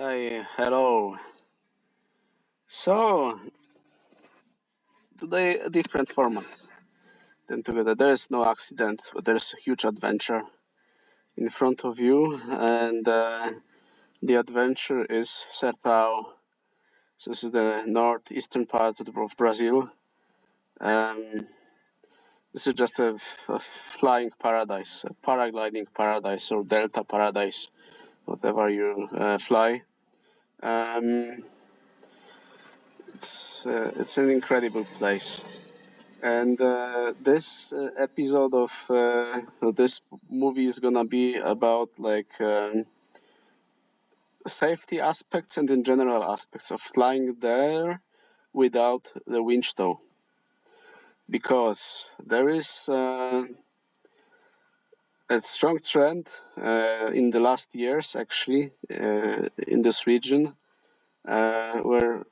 Hi, hello. So, today a different format than together. There is no accident, but there is a huge adventure in front of you, and the adventure is Sertao. So this is the northeastern part of Brazil. Um, this is just a flying paradise, a paragliding paradise, or delta paradise, whatever you fly. Um, it's an incredible place. And this episode of this movie is gonna be about safety aspects and in general aspects of flying there without the winch tow, because there is a strong trend in the last years actually in this region where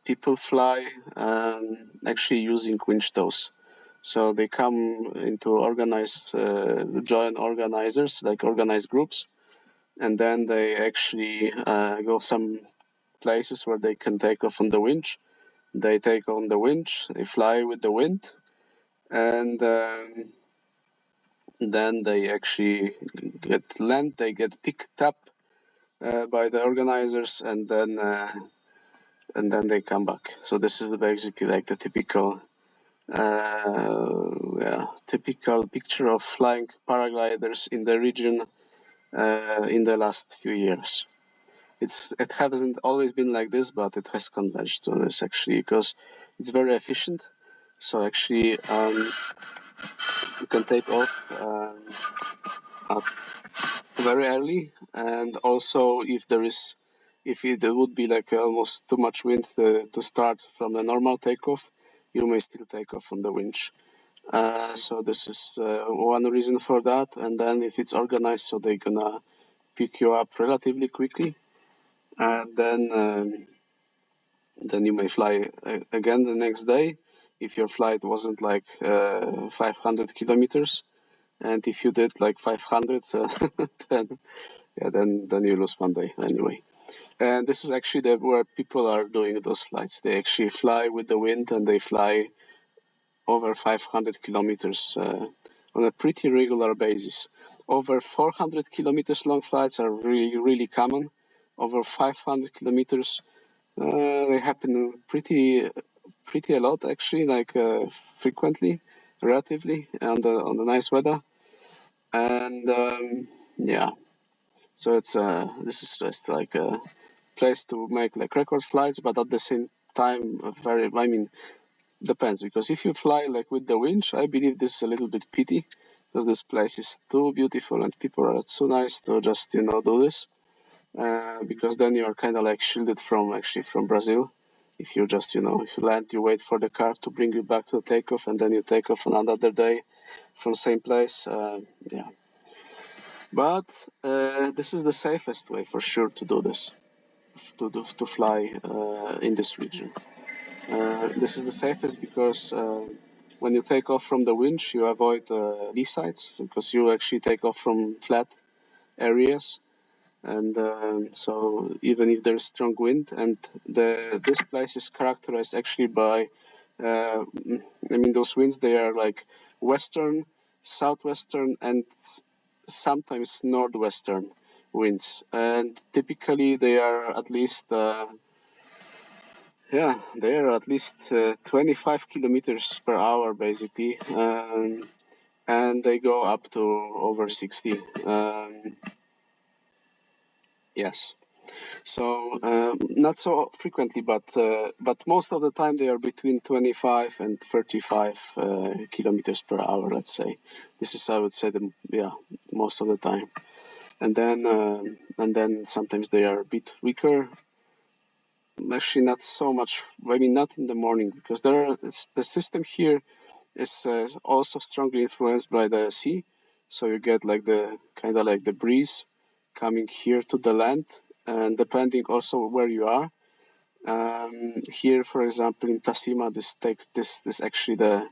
people fly actually using winch tows. So they come into join organizers, like organized groups, and then they actually go some places where they can take off on the winch. They take on the winch, they fly with the wind, and then they actually get land, they get picked up by the organizers, and then they come back. So this is basically like the typical picture of flying paragliders in the region in the last few years. It hasn't always been like this, but it has converged to this actually because it's very efficient. So actually, you can take off very early, and also if there would be like almost too much wind to start from a normal takeoff, you may still take off on the winch. So this is one reason for that. And then if it's organized, so they're gonna pick you up relatively quickly, and then you may fly again the next day if your flight wasn't like 500 kilometers, and if you did like 500, then you lose one day anyway. And this is actually where people are doing those flights. They actually fly with the wind, and they fly over 500 kilometers on a pretty regular basis. Over 400 kilometers long flights are really, really common. Over 500 kilometers, they happen pretty a lot actually, like frequently, relatively, on the nice weather. And so this is just like a place to make like record flights, but at the same time, depends, because if you fly like with the winch, I believe this is a little bit pity, because this place is too beautiful and people are so nice to just do this, because then you are kind of like shielded from Brazil. If you just if you land, you wait for the car to bring you back to the takeoff, and then you take off on another day from same place. But this is the safest way for sure to do this, to fly in this region. This is the safest because when you take off from the winch, you avoid lee sides, because you actually take off from flat areas, and so even if there's strong wind, and this place is characterized actually by, those winds, they are like western, southwestern, and sometimes northwestern winds, and typically they are at least 25 kilometers per hour, basically, and they go up to over 60. Yes. So not so frequently, but most of the time they are between 25 and 35 kilometers per hour. Let's say this is, I would say, most of the time, and then sometimes they are a bit weaker. Actually, not so much. Not in the morning, because the system here is also strongly influenced by the sea. So you get like the kind of like the breeze coming here to the land, and depending also where you are. Here, for example, in Tasima, this actually the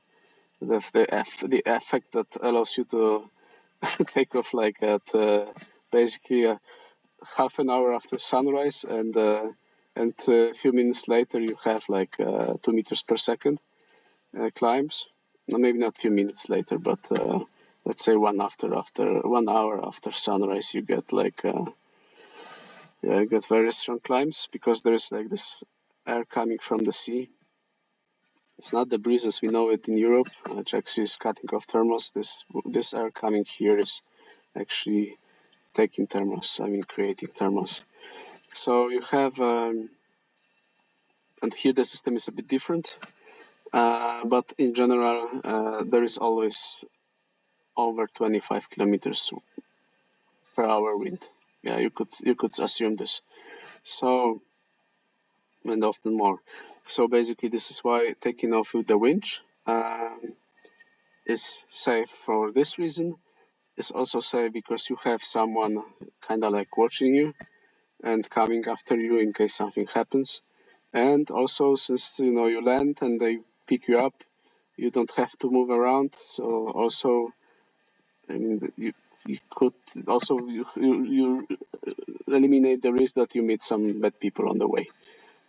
effect that allows you to take off like at basically half an hour after sunrise, and a few minutes later you have like 2 meters per second climbs. Maybe not a few minutes later, but let's say 1 hour after sunrise, you get like you get very strong climbs, because there's like this air coming from the sea. It's not the breeze as we know it in Europe, which actually is cutting off thermals. This air coming here is actually taking thermals, creating thermals. So you have, and here the system is a bit different, but in general, there is always over 25 kilometers per hour wind. Yeah, you could assume this. So, and often more. So basically, this is why taking off with the winch is safe for this reason. It's also safe because you have someone kind of like watching you and coming after you in case something happens. And also, since you land and they pick you up, you don't have to move around. So also, you could also you eliminate the risk that you meet some bad people on the way.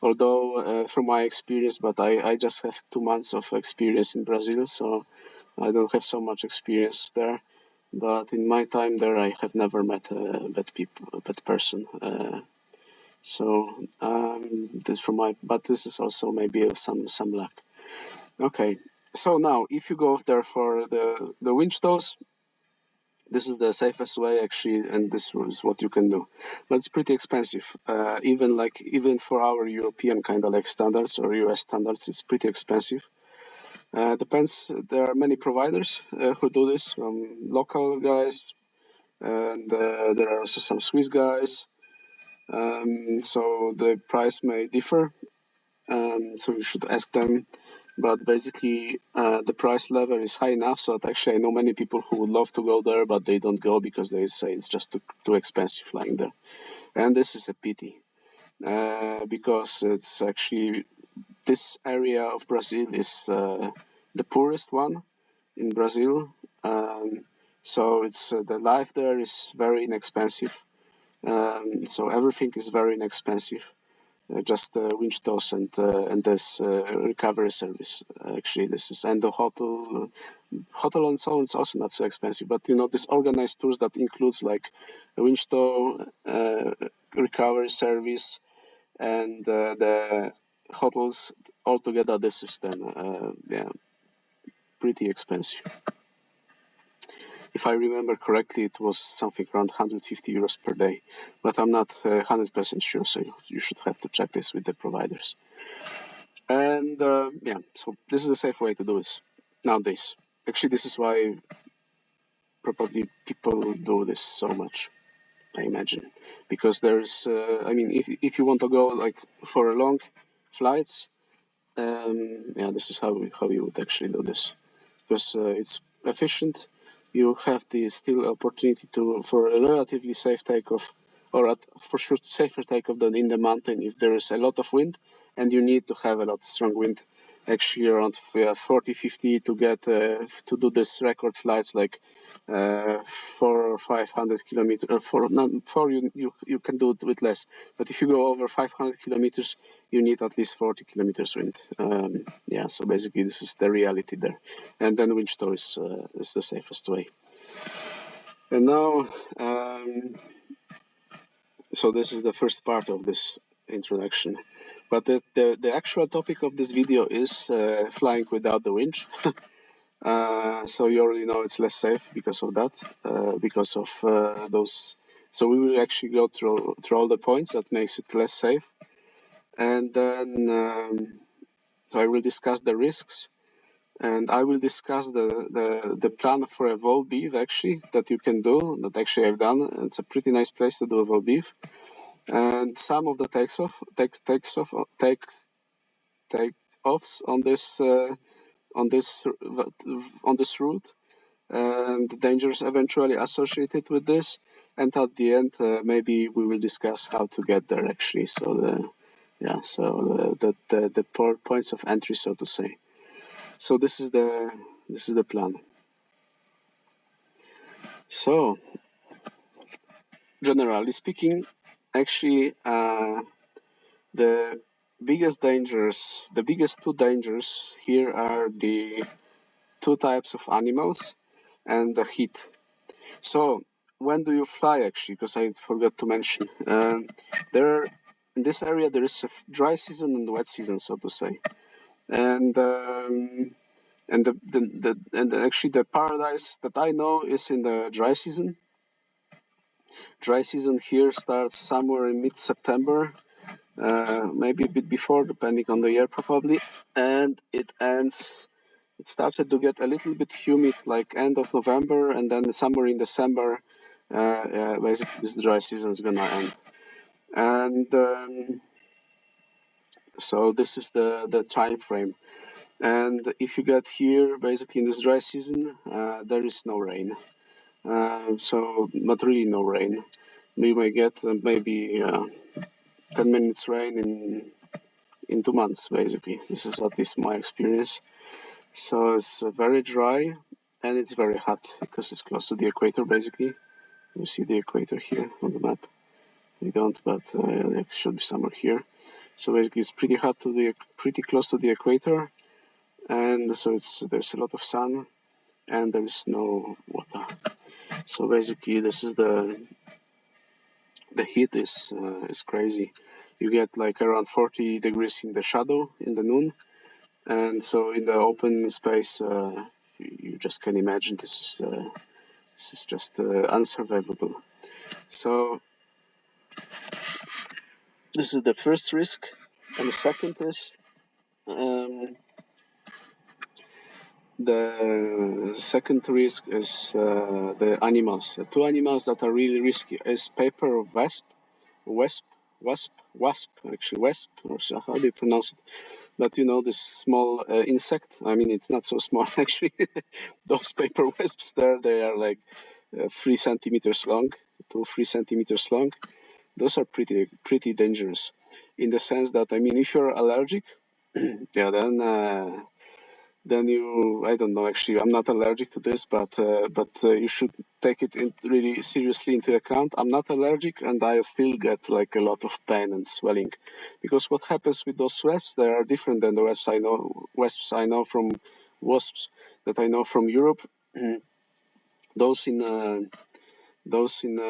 Although from my experience, but I just have 2 months of experience in Brazil, so I don't have so much experience there. But in my time there, I have never met a bad person. This is also maybe some luck. Okay, so now if you go there for the winch tows, this is the safest way actually, and this is what you can do. But it's pretty expensive. Even for our European kind of like standards or US standards, it's pretty expensive. Depends. There are many providers who do this, local guys, and there are also some Swiss guys. So the price may differ. So you should ask them. But basically, the price level is high enough so that actually I know many people who would love to go there, but they don't go because they say it's just too expensive flying there. And this is a pity, because it's actually, this area of Brazil is the poorest one in Brazil. So it's the life there is very inexpensive. So everything is very inexpensive. Just winch tows and this recovery service. Actually, this is, and the hotel and so on is also not so expensive. But this organized tours that includes like a winch tow, recovery service, and the hotels altogether. This is then pretty expensive. If I remember correctly, it was something around 150 euros per day, but I'm not 100% sure, so you should have to check this with the providers. And so this is the safe way to do this nowadays. Actually, this is why probably people do this so much, I imagine, because there's, if you want to go like for long flights, this is how you would actually do this, because it's efficient. You have the still opportunity for a relatively safe takeoff, or for sure safer takeoff than in the mountain if there is a lot of wind, and you need to have a lot of strong wind, actually around 40-50 to get to do this record flights like 400 or 500 kilometers. You can do it with less, but if you go over 500 kilometers, you need at least 40 kilometers wind. So basically this is the reality there, and then winch tow is the safest way. And now, so this is the first part of this introduction, but the actual topic of this video is flying without the winch. So you already know it's less safe because of that, because of those. So we will actually go through all the points that makes it less safe, and then I will discuss the risks, and I will discuss the plan for a Volbiv actually that you can do, that actually I've done. It's a pretty nice place to do a Volbiv, and some of the takeoffs on this route, and the dangers eventually associated with this. And at the end, maybe we will discuss how to get there actually. So the points of entry, so to say. So this is the plan. So generally speaking, actually the biggest two dangers here are the two types of animals and the heat. So when do you fly actually? Because I forgot to mention. There in this area there is a dry season and wet season, so to say. And actually the paradise that I know is in the dry season. Dry season here starts somewhere in mid-September, maybe a bit before, depending on the year probably, and it ends. It started to get a little bit humid, like end of November, and then somewhere in December, basically this dry season is gonna end. And so this is the time frame. And if you get here, basically in this dry season, there is no rain. So not really no rain. We may get maybe 10 minutes rain in 2 months, basically. This is at least my experience. So it's very dry and it's very hot because it's close to the equator, basically. You see the equator here on the map. We don't, but it should be somewhere here. So basically, it's pretty close to the equator, and so there's a lot of sun, and there is no water. So basically, this is the heat is crazy. You get like around 40 degrees in the shadow in the noon, and so in the open space, you just can imagine this is just unsurvivable. So this is the first risk, and the second is the second risk is the animals. The two animals that are really risky is paper wasp, actually wasp, or how do you pronounce it? But you know, this small insect. I mean, it's not so small actually. Those paper wasps they are like 3 centimeters long, 2-3 centimeters long. Those are pretty dangerous, in the sense that, I mean, if you're allergic, yeah, then you, I don't know, actually I'm not allergic to this, but you should take it really seriously into account. I'm not allergic, and I still get like a lot of pain and swelling, because what happens with those wasps, they are different than the wasps I know from wasps that I know from Europe. those in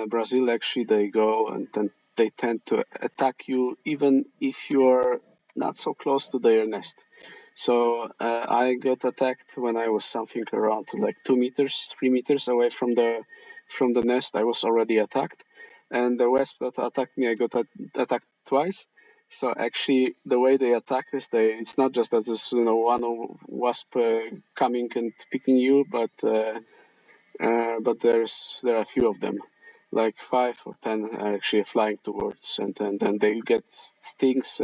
Brazil, actually, they go and then they tend to attack you even if you are not so close to their nest. So I got attacked when I was something around like 2 meters, 3 meters away from the nest. I was already attacked, and the wasp that attacked me, I got attacked twice. So actually, the way they attack is it's not just that there's one wasp coming and picking you, but there are a few of them, like 5 or 10 are actually flying towards, and then they get stings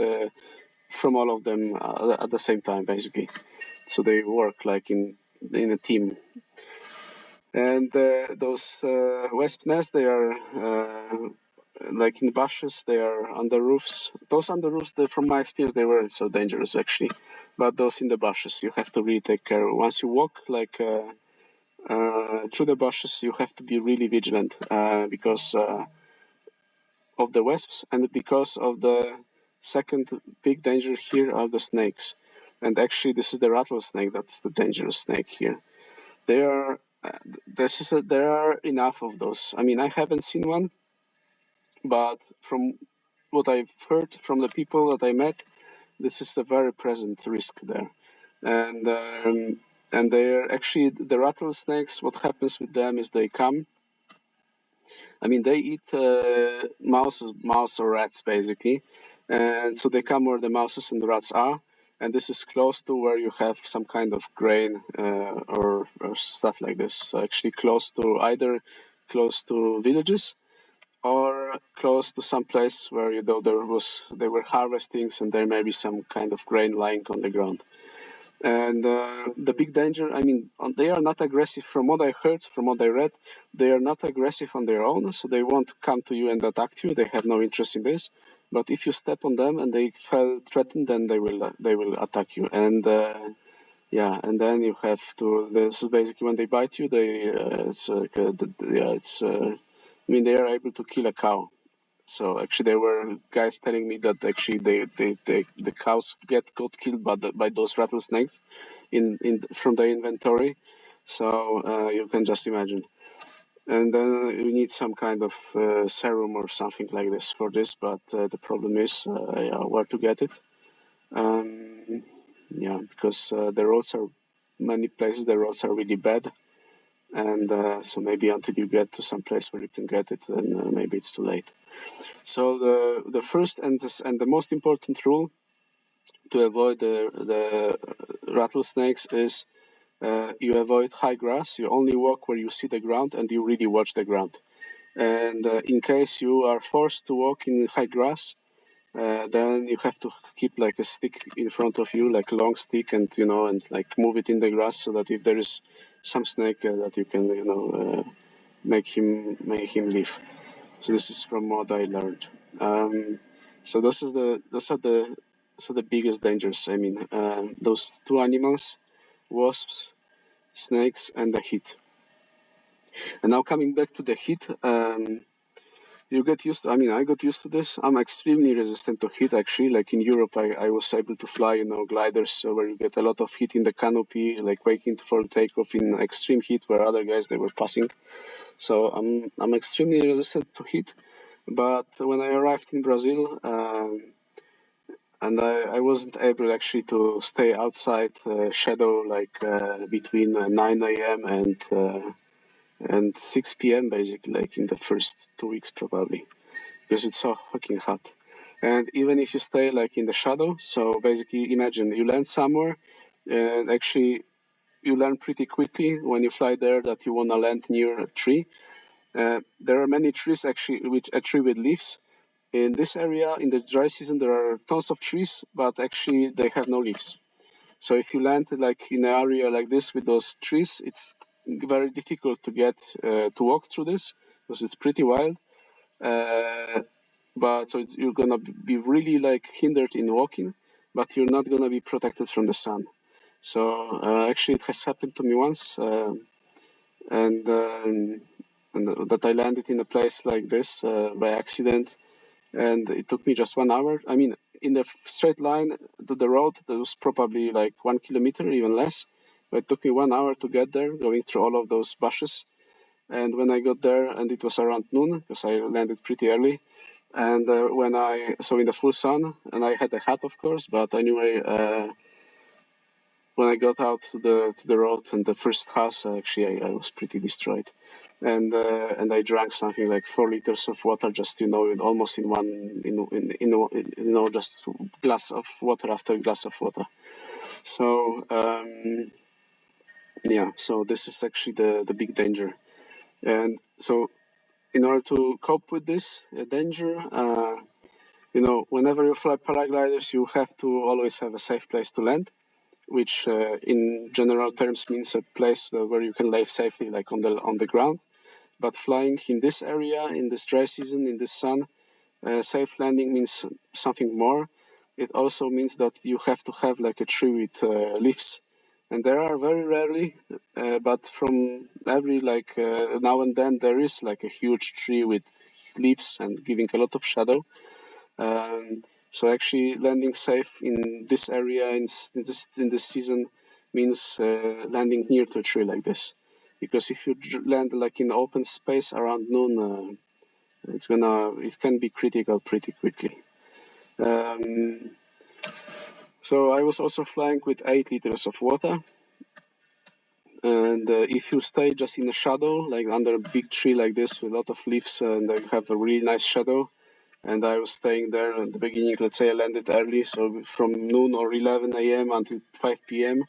from all of them at the same time, basically. So they work like in a team. And those wasp nests, they are like in bushes, they are on the roofs. Those on the roofs, from my experience, they weren't so dangerous actually. But those in the bushes, you have to really take care. Once you walk like through the bushes, you have to be really vigilant because of the wasps, and because of the second big danger here are the snakes. And actually, this is the rattlesnake that's the dangerous snake here. There are enough of those. I mean, I haven't seen one, but from what I've heard from the people that I met, this is a very present risk there. And they're actually, the rattlesnakes, what happens with them is they come. I mean, they eat mouse or rats, basically. And so they come where the mouses and the rats are. And this is close to where you have some kind of grain or stuff like this. So actually either close to villages or close to some place where they were harvesting, and there may be some kind of grain lying on the ground. And the big danger, I mean, they are not aggressive. From what I heard, from what I read, they are not aggressive on their own, so they won't come to you and attack you. They have no interest in this. But if you step on them and they feel threatened, then they will attack you. And yeah, and then you have to. This is basically when they bite you. I mean, they are able to kill a cow. So actually, there were guys telling me that actually the cows got killed by those rattlesnakes from the inventory. So you can just imagine. And then you need some kind of serum or something like this for this, but the problem is where to get it. Because the roads are many places. The roads are really bad, and so maybe until you get to some place where you can get it, then maybe it's too late. So the first and the most important rule to avoid the rattlesnakes is you avoid high grass. You only walk where you see the ground and you really watch the ground. And in case you are forced to walk in high grass, then you have to keep like a stick in front of you, like a long stick, and like move it in the grass so that if there is some snake that you can make him leave. So this is from what I learned. So those are the biggest dangers. I mean, those two animals, wasps, snakes, and the heat. And now coming back to the heat, you get used to, I got used to this. I'm extremely resistant to heat, actually. Like in Europe, I was able to fly, gliders where you get a lot of heat in the canopy, like waiting for takeoff in extreme heat where other guys, they were passing. So I'm extremely resistant to heat. But when I arrived in Brazil, and I wasn't able actually to stay outside shadow like between 9 a.m. and 6 p.m. basically, like in the first 2 weeks probably, because it's so fucking hot. And even if you stay like in the shadow, so basically imagine you land somewhere, and actually you learn pretty quickly when you fly there that you want to land near a tree. There are many trees actually, a tree with leaves. In this area, in the dry season, there are tons of trees, but actually they have no leaves. So if you land like in an area like this with those trees, it's very difficult to get to walk through this because it's pretty wild. But so you're gonna be really like hindered in walking, but you're not gonna be protected from the sun. So actually, it has happened to me once, and that I landed in a place like this by accident, and it took me just 1 hour. I mean, in the straight line to the road, that was probably like 1 kilometer, even less. But it took me 1 hour to get there, going through all of those bushes. And when I got there, and it was around noon, because I landed pretty early, and so in the full sun, and I had a hat, of course, but anyway, when I got out to the road and the first house, actually, I was pretty destroyed. And I drank something like 4 liters of water, just almost in one, just glass of water after glass of water. So so this is actually the big danger. And so in order to cope with this danger, whenever you fly paragliders, you have to always have a safe place to land, which in general terms means a place where you can live safely, like on the ground. But flying in this area, in this dry season, in this sun, safe landing means something more. It also means that you have to have like a tree with leaves. And there are very rarely, but from every now and then there is like a huge tree with leaves and giving a lot of shadow. So actually landing safe in this area in this season means landing near to a tree like this. Because if you land like in open space around noon, it can be critical pretty quickly. So I was also flying with 8 liters of water. And if you stay just in the shadow, like under a big tree like this with a lot of leaves, and you have a really nice shadow, and I was staying there at the beginning, let's say I landed early, so from noon or 11 a.m. until 5 p.m.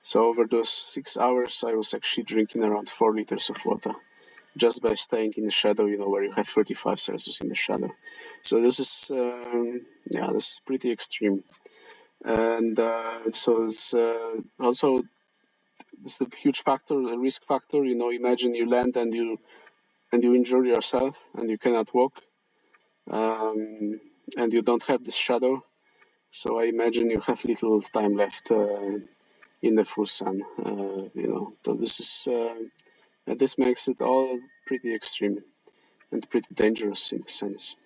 So over those 6 hours, I was actually drinking around 4 liters of water, just by staying in the shadow, where you have 35 Celsius in the shadow. So this is, this is pretty extreme. And so it's also, this is a huge factor, a risk factor. Imagine you land and you injure yourself and you cannot walk, and you don't have this shadow. So I imagine you have little time left in the full sun. So this makes it all pretty extreme. and pretty dangerous in a sense.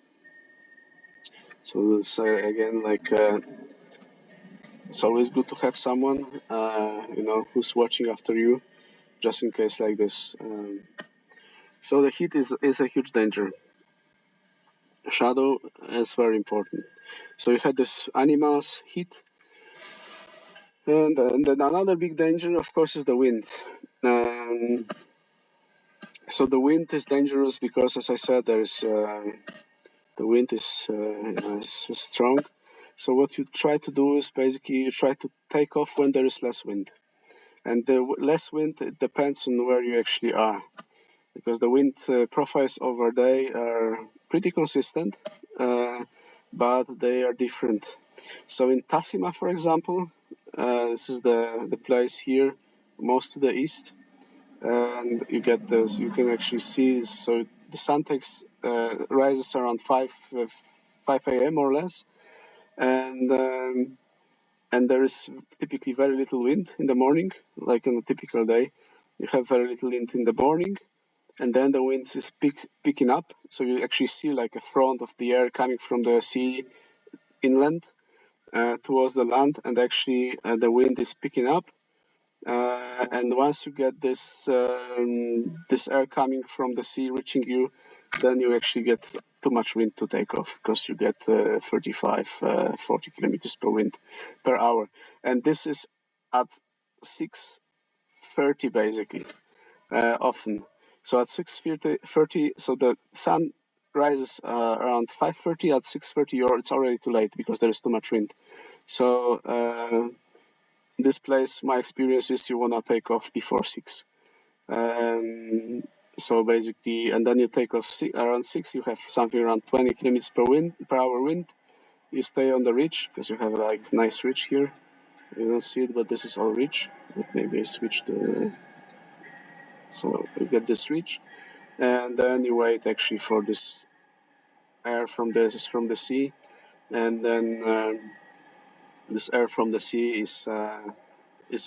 So it's again like it's always good to have someone who's watching after you, just in case like this. So the heat is a huge danger. Shadow is very important. So you had this animals, heat, and then another big danger, of course, is the wind. So the wind is dangerous because, as I said, the wind is strong. So what you try to do is basically you try to take off when there is less wind. And the less wind, it depends on where you actually are. Because the wind profiles over day are pretty consistent, but they are different. So in Tasima, for example, this is the place here, most to the east, and you get this. You can actually see. So the sun rises around 5 a.m. more or less, and there is typically very little wind in the morning, like on a typical day. You have very little wind in the morning, and then the wind is picking up. So you actually see like a front of the air coming from the sea inland towards the land, and actually the wind is picking up. And once you get this air coming from the sea reaching you, then you actually get too much wind to take off, because you get 35, 40 kilometers per hour. And this is at 6:30 basically, often. So at 6:30, so the sun rises around 5:30. At 6:30, it's already too late because there is too much wind. So this place, my experience is you want to take off before 6. So basically, and then you take off around 6, you have something around 20 kilometers per hour wind. You stay on the ridge, because you have like nice ridge here. You don't see it, but this is all ridge. Maybe I switch to... So you get this ridge, and then you wait actually for this air from the sea, and then this air from the sea is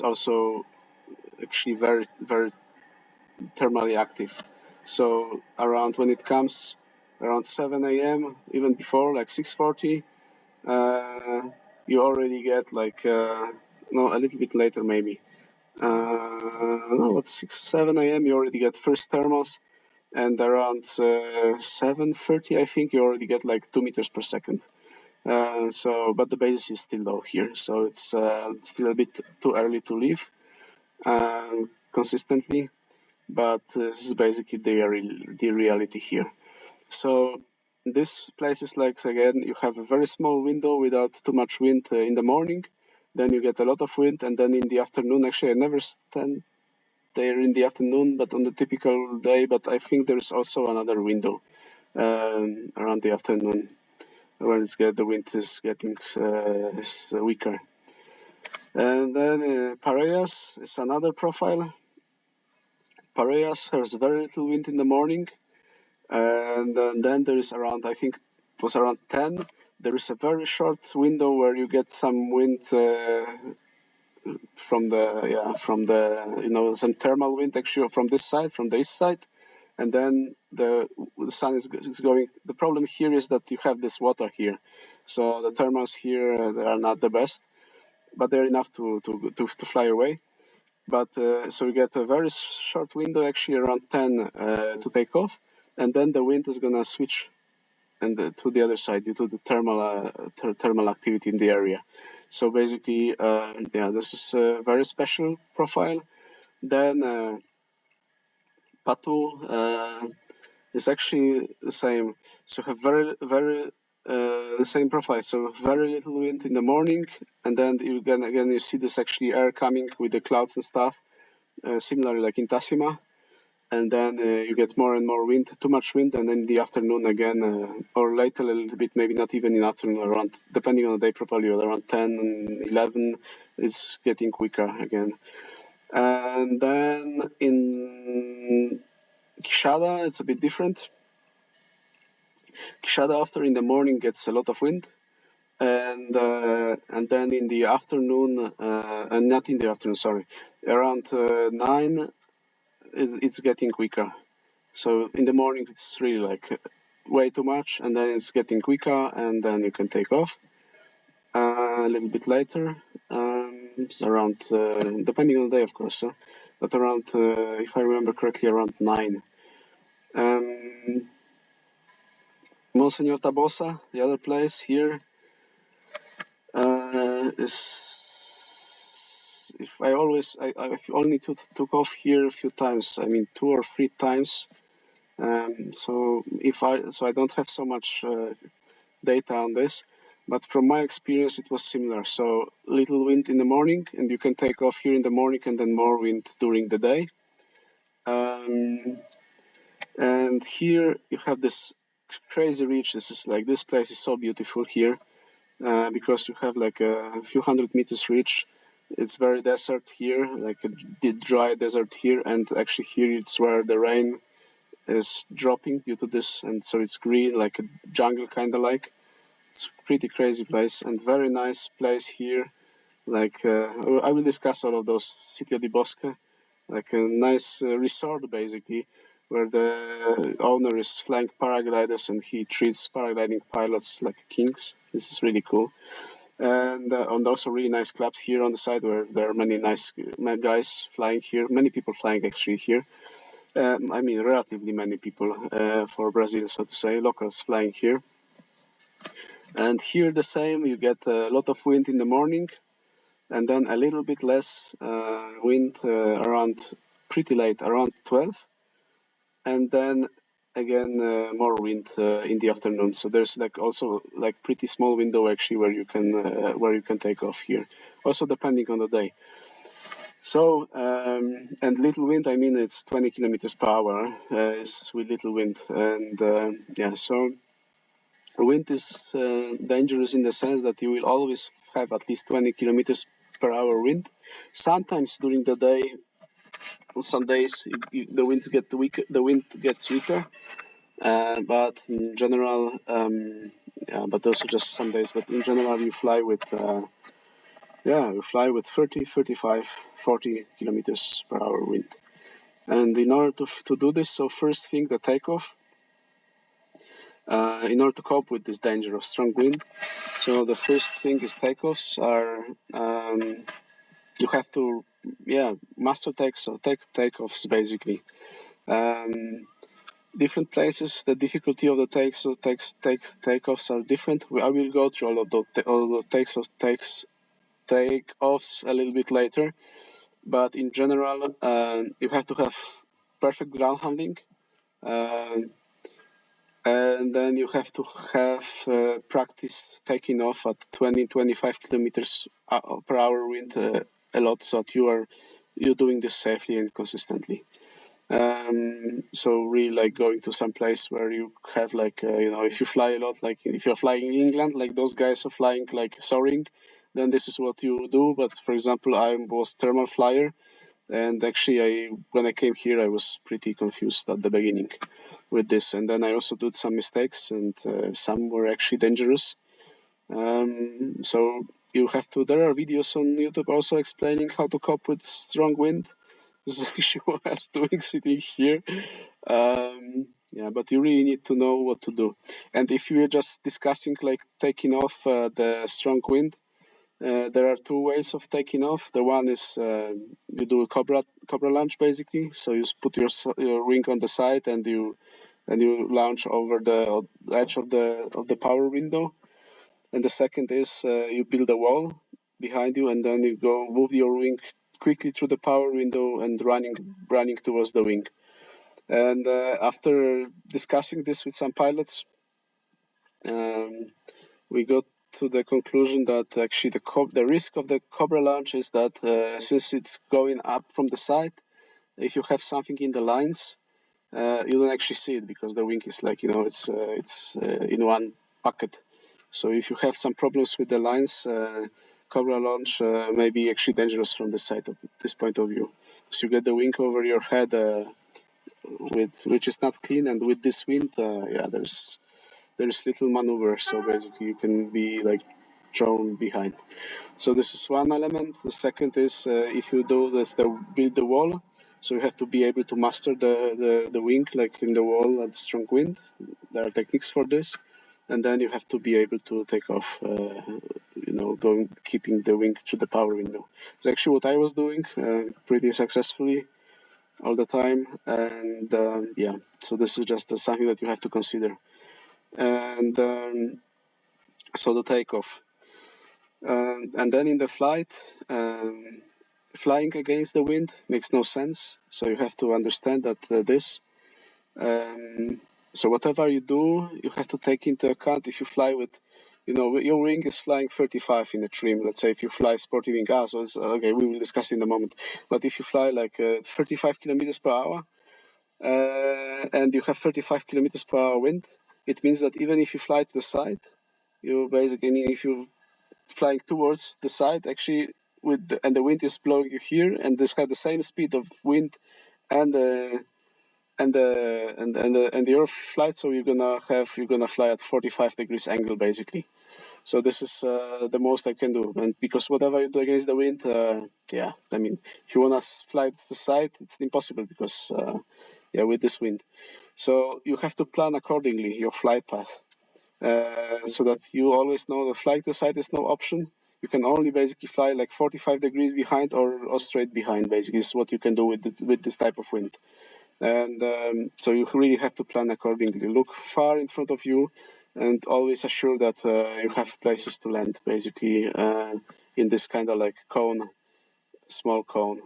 also actually very, very thermally active. So around when it comes around 7 a.m., even before, like 6:40, you already get like a little bit later maybe. At 7 a.m. you already get first thermals, and around 7:30 I think you already get like 2 meters per second. But the basis is still low here, so it's still a bit too early to leave consistently. But this is basically the reality here. So this place is like, again, you have a very small window without too much wind in the morning. Then you get a lot of wind, and then in the afternoon, actually I never stand there in the afternoon, but on the typical day, but I think there is also another window around the afternoon when the wind is getting weaker. And then Pareas is another profile. Pareas has very little wind in the morning, and then there is around, I think it was around 10, there is a very short window where you get some wind from the some thermal wind actually from this side, from the east side, and then the sun is going. The problem here is that you have this water here, so the thermals here they are not the best, but they're enough to fly away. But so you get a very short window, actually around 10 to take off, and then the wind is gonna switch and to the other side due to the thermal activity in the area. So basically, this is a very special profile. Then Patu is actually the same. So have very the same profile. So very little wind in the morning, and then you see this actually air coming with the clouds and stuff, similarly like in Tasima. And then you get more and more wind, too much wind, and then in the afternoon again, or later a little bit, maybe not even in the afternoon, around, depending on the day, probably around 10 and 11, it's getting quicker again. And then in Kishada, it's a bit different. Kishada after in the morning gets a lot of wind, and then in the afternoon, and not in the afternoon, sorry, around 9, it's getting quicker. So in the morning it's really like way too much, and then it's getting quicker, and then you can take off. A little bit later, it's around, depending on the day, of course, but around, if I remember correctly, around 9. Monsignor Tabosa, the other place here, is, if I only took off here a few times, I mean 2 or 3 times. So I don't have so much data on this, but from my experience it was similar. So little wind in the morning, and you can take off here in the morning, and then more wind during the day. And here you have this crazy reach. This place is so beautiful here, because you have like a few hundred meters reach. It's very desert here, like a dry desert here, and actually here it's where the rain is dropping due to this, and so it's green, like a jungle kind of like. It's a pretty crazy place, and very nice place here. Like I will discuss all of those. Sitio di Bosque, like a nice resort basically, where the owner is flying paragliders and he treats paragliding pilots like kings. This is really cool. And also really nice clubs here on the side, where there are many nice guys flying here, many people flying actually here. I mean, relatively many people for Brazil, so to say, locals flying here. And here the same, you get a lot of wind in the morning, and then a little bit less wind around pretty late, around 12, and then again more wind in the afternoon. So there's like also like pretty small window actually where you can take off here, also depending on the day. So and little wind, I mean it's 20 kilometers per hour is with little wind, and yeah, so wind is dangerous in the sense that you will always have at least 20 kilometers per hour wind. Sometimes during the day, on some days the wind gets weaker, but in general, but also just some days. But in general, you fly with 30, 35, 40 kilometers per hour wind. And in order to do this, so first thing, the takeoff. In order to cope with this danger of strong wind, so the first thing is takeoffs are you have to master takeoffs basically. Different places, the difficulty of the takeoffs are different. I will go through all of the takeoffs a little bit later, but in general, you have to have perfect ground handling, and then you have to have practice taking off at 20-25 kilometers per hour wind a lot, so that you're doing this safely and consistently. So really like going to some place where you have like if you fly a lot, like if you're flying in England, like those guys are flying like soaring, then this is what you do. But for example, I was thermal flyer, and actually when I came here I was pretty confused at the beginning with this, and then I also did some mistakes, and some were actually dangerous. So you have to, there are videos on YouTube also explaining how to cope with strong wind. This is actually what I was doing sitting here. But you really need to know what to do. And if you're just discussing like taking off the strong wind, there are 2 ways of taking off. The one is you do a cobra launch basically. So you put your wing on the side and you launch over the edge of the power window. And the second is you build a wall behind you, and then you move your wing quickly through the power window and running towards the wing. And after discussing this with some pilots, we got to the conclusion that actually the risk of the Cobra launch is that since it's going up from the side, if you have something in the lines, you don't actually see it because the wing is like it's in one bucket. So if you have some problems with the lines, Cobra launch may be actually dangerous from the side of this point of view. So you get the wing over your head, which is not clean, and with this wind, there's little maneuver. So basically, you can be like thrown behind. So this is one element. The second is if you do this, build the wall. So you have to be able to master the wing, like in the wall at strong wind. There are techniques for this. And then you have to be able to take off, keeping the wing to the power window. It's actually what I was doing pretty successfully all the time. And yeah, so this is just something that you have to consider. And so the takeoff. And then in the flight, flying against the wind makes no sense. So you have to understand that so whatever you do, you have to take into account if you fly with, your wing is flying 35 in a trim. Let's say if you fly sporty wing A, so it's, okay, we will discuss in a moment. But if you fly like 35 kilometers per hour, and you have 35 kilometers per hour wind, it means that even if you fly to the side, you basically, if you're flying towards the side, actually, and the wind is blowing you here, and this have the same speed of wind and your flight, so you're gonna fly at 45 degrees angle basically. So this is the most I can do, and because whatever you do against the wind, if you wanna fly to the side, it's impossible because with this wind. So you have to plan accordingly your flight path, so that you always know the flight to the side is no option. You can only basically fly like 45 degrees behind or straight behind. Basically, is what you can do with this type of wind. And so you really have to plan accordingly. Look far in front of you, and always assure that you have places to land. Basically, in this kind of like cone, small cone.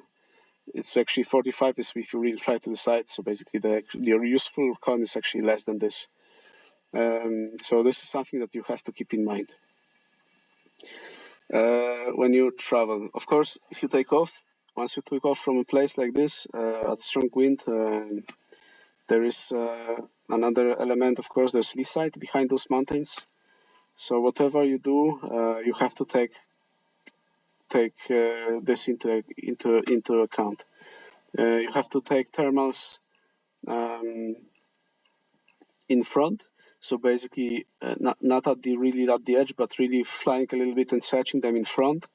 It's actually 45 is if you really fly to the side. So basically, your useful cone is actually less than this. So this is something that you have to keep in mind when you travel. Of course, if you take off, once you take off from a place like this at strong wind, there is another element. Of course, there's lee side behind those mountains. So whatever you do, you have to take this into account. You have to take thermals in front. So basically, not at the edge, but really flying a little bit and searching them in front.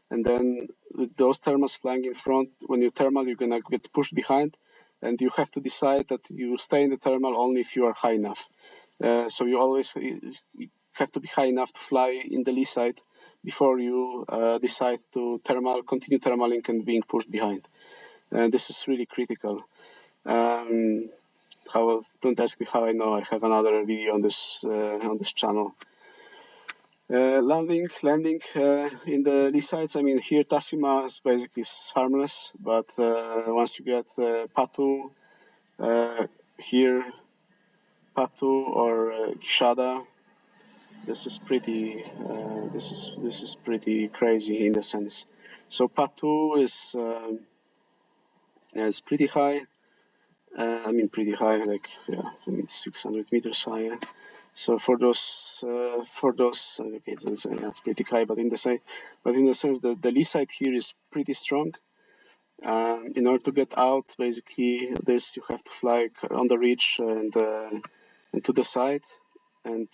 And then with those thermals flying in front, when you thermal, you're gonna get pushed behind, and you have to decide that you stay in the thermal only if you are high enough. So you always have to be high enough to fly in the lee side before you decide to continue thermaling and being pushed behind. This is really critical. Don't ask me how I know. I have another video on this channel. Landing in the lee sides. I mean, here Tassima is basically harmless, but once you get Patu, here Patu or Kishada, this is pretty crazy in the sense. So Patu is pretty high. Pretty high, like 600 meters higher. So for those, okay, so that's pretty high, but in the sense that the lee side here is pretty strong. In order to get out, basically, this you have to fly on the ridge and to the side, and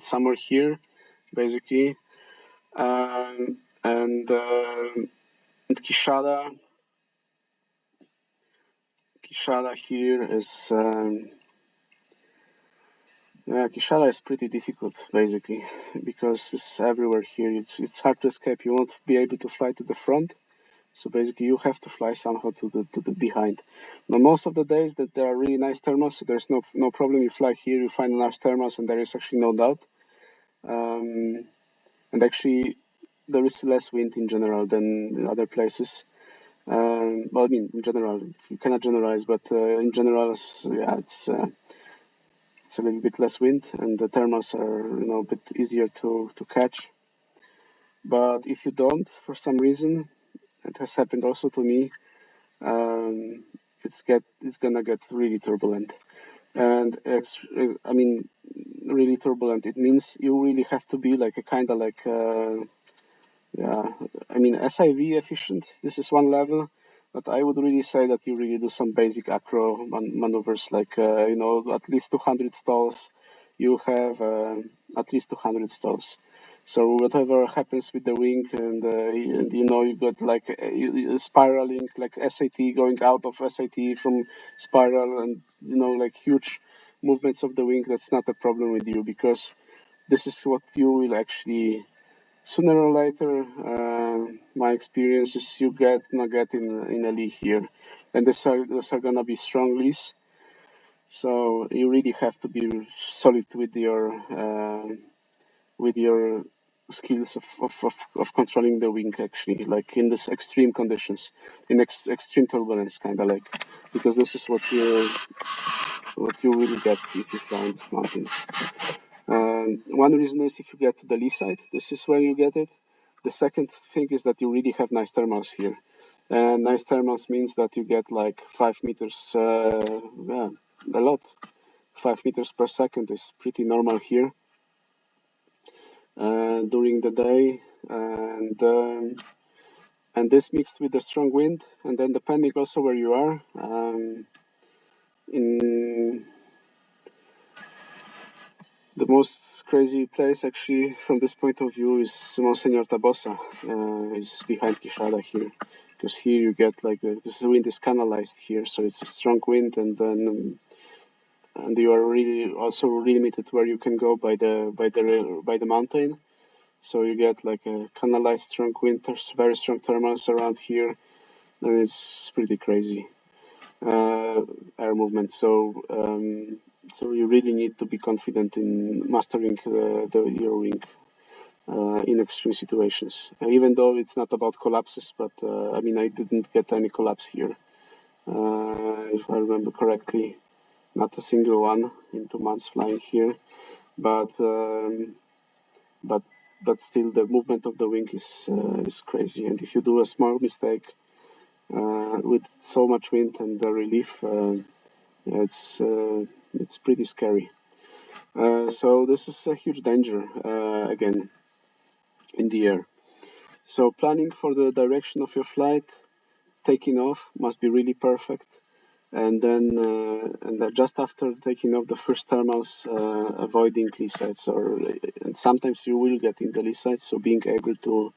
somewhere here, basically, and Kishada here is. Kishada is pretty difficult, basically, because it's everywhere here. It's hard to escape. You won't be able to fly to the front, so basically you have to fly somehow to the behind. Now, most of the days that there are really nice thermals, so there's no problem. You fly here, you find a nice thermals, and there is actually no doubt. And actually, there is less wind in general than in other places. In general, you cannot generalize, but in general, yeah, it's a little bit less wind, and the thermals are a bit easier to catch. But if you don't, for some reason, it has happened also to me, it's gonna get really turbulent. And it's really turbulent. It means you really have to be like a kind of like SIV efficient. This is one level. But I would really say that you really do some basic acro maneuvers, like, at least 200 stalls. You have at least 200 stalls. So whatever happens with the wing, and you know, you got like spiraling, like SAT, going out of SAT from spiral, and you know, like huge movements of the wing. That's not a problem with you, because this is what you will actually sooner or later. My experience is you not get in a lee here, and those are gonna be strong lees. So you really have to be solid with your skills of controlling the wing, actually, like in this extreme conditions, in extreme turbulence, kind of like, because this is what you will get if you fly in these mountains. One reason is if you get to the lee side, this is where you get it. The second thing is that you really have nice thermals here. And nice thermals means that you get like 5 meters, yeah, a lot. 5 meters per second is pretty normal here during the day. And this mixed with the strong wind, and then depending also where you are, in the most crazy place actually from this point of view is Monsignor Tabosa, is behind Quixada here, because here you get like this wind is canalized here, so it's a strong wind, and then and you are really also limited where you can go by the mountain. So you get like a canalized strong wind, very strong thermals around here, and it's pretty crazy air movement. So you really need to be confident in mastering your wing in extreme situations. Even though it's not about collapses, but I mean, I didn't get any collapse here, if I remember correctly. Not a single one in 2 months flying here, but but but still the movement of the wing is crazy. And if you do a small mistake with so much wind and the relief, it's pretty scary. So this is a huge danger again in the air. So planning for the direction of your flight, taking off must be really perfect. And then just after taking off the first thermals, avoiding lee sides, and sometimes you will get in the lee sides. So being able to